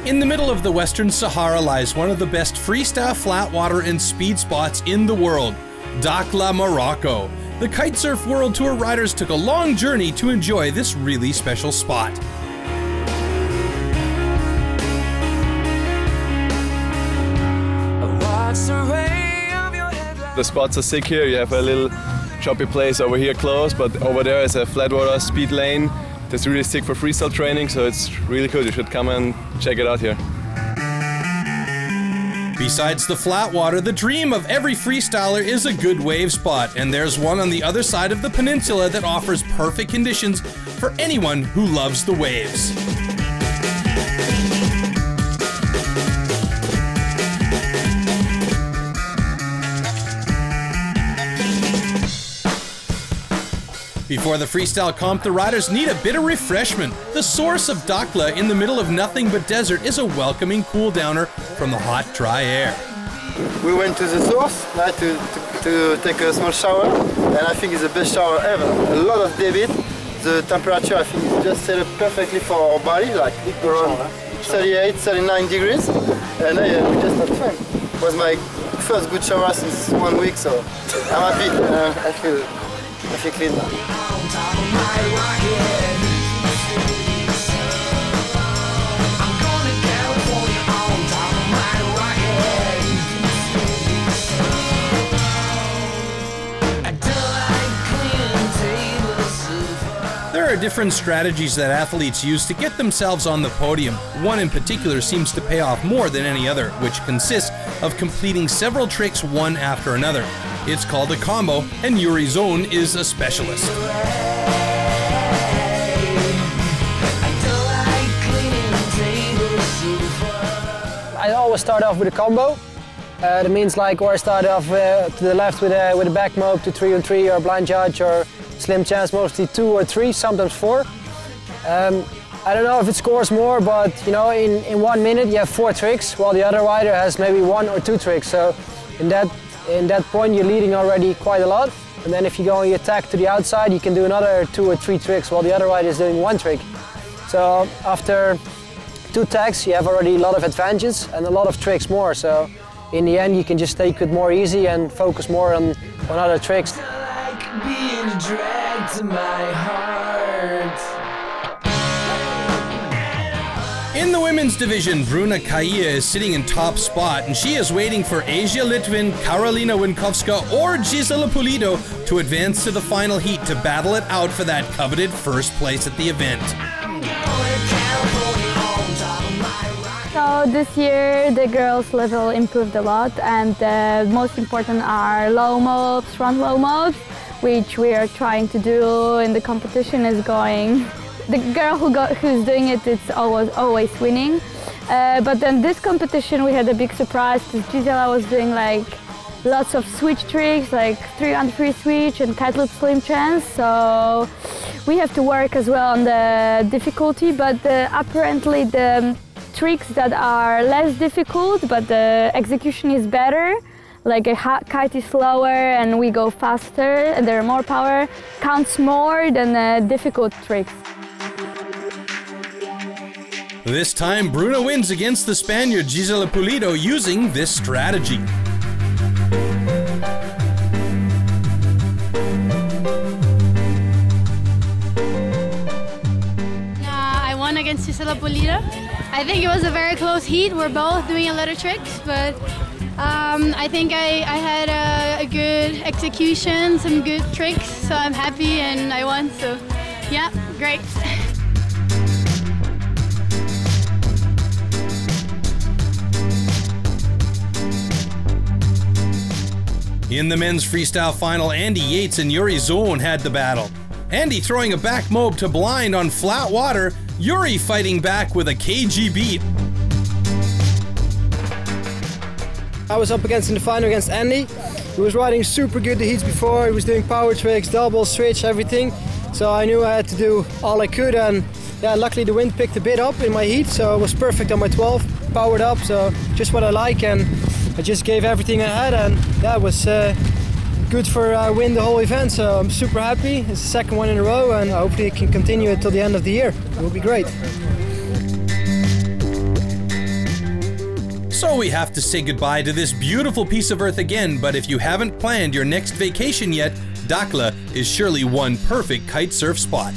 In the middle of the Western Sahara lies one of the best freestyle flatwater and speed spots in the world, Dahkla Morocco. The Kitesurf Worldtour riders took a long journey to enjoy this really special spot. The spots are sick here. You have a little choppy place over here close, but over there is a flatwater speed lane that's really sick for freestyle training, so it's really cool. You should come and check it out here. Besides the flatwater, the dream of every freestyler is a good wave spot, and there's one on the other side of the peninsula that offers perfect conditions for anyone who loves the waves. Before the freestyle comp, the riders need a bit of refreshment. The source of Dakhla in the middle of nothing but desert is a welcoming cool downer from the hot, dry air. We went to the source to take a small shower, and I think it's the best shower ever. A lot of debit. The temperature, I think, is just set up perfectly for our body, like around 38, 39 degrees. And we just had fun. It was my first good shower since 1 week, so I'm happy. I feel clean now. There are different strategies that athletes use to get themselves on the podium. One in particular seems to pay off more than any other, which consists of completing several tricks one after another. It's called a combo, and Yuri Zone is a specialist. I always start off with a combo. That means or I start off to the left with a back mob to 3-on-3 or blind judge or slim chance, mostly 2 or 3, sometimes 4. I don't know if it scores more, but in 1 minute you have 4 tricks, while the other rider has maybe 1 or 2 tricks. So in that point you're leading already quite a lot. And then if you go and you attack to the outside, you can do another 2 or 3 tricks while the other rider is doing 1 trick. So after 2 attacks you have already a lot of advantages and a lot of tricks more. So in the end you can just take it more easy and focus more on other tricks. Being dragged to my heart. In the women's division, Bruna Kaia is sitting in top spot, and she is waiting for Asia Litvin, Karolina Winkowska, or Gisela Pulido to advance to the final heat to battle it out for that coveted first place at the event. So this year the girls' level improved a lot, and the most important are low mobs, front low mobs, which we are trying to do in the competition is going. The girl who's doing it is always winning. But then this competition we had a big surprise because Gisela was doing lots of switch tricks, like 3-on-3 switch and kite loop slim chance. So we have to work as well on the difficulty, but apparently the tricks that are less difficult but the execution is better, like a kite is slower and we go faster and there are more power, counts more than difficult tricks. This time, Bruna wins against the Spaniard Gisela Pulido using this strategy. I won against Gisela Pulido. I think it was a very close heat. We're both doing a lot of tricks, but I think I had a good execution, some good tricks, so I'm happy and I won, so yeah, great. In the men's freestyle final, Andy Yates and Yuri Zone had the battle. Andy throwing a back mob to blind on flat water, Yuri fighting back with a KG beat. I was up in the final against Andy. He was riding super good the heats before. He was doing power tricks, double, switch, everything. So I knew I had to do all I could, and yeah, luckily the wind picked a bit up in my heat, so it was perfect on my 12, powered up, so just what I like, and I just gave everything I had, and that was good for win the whole event, so I'm super happy. It's the second one in a row, and hopefully I can continue it till the end of the year. It will be great. So we have to say goodbye to this beautiful piece of earth again, but if you haven't planned your next vacation yet, Dakhla is surely one perfect kite surf spot.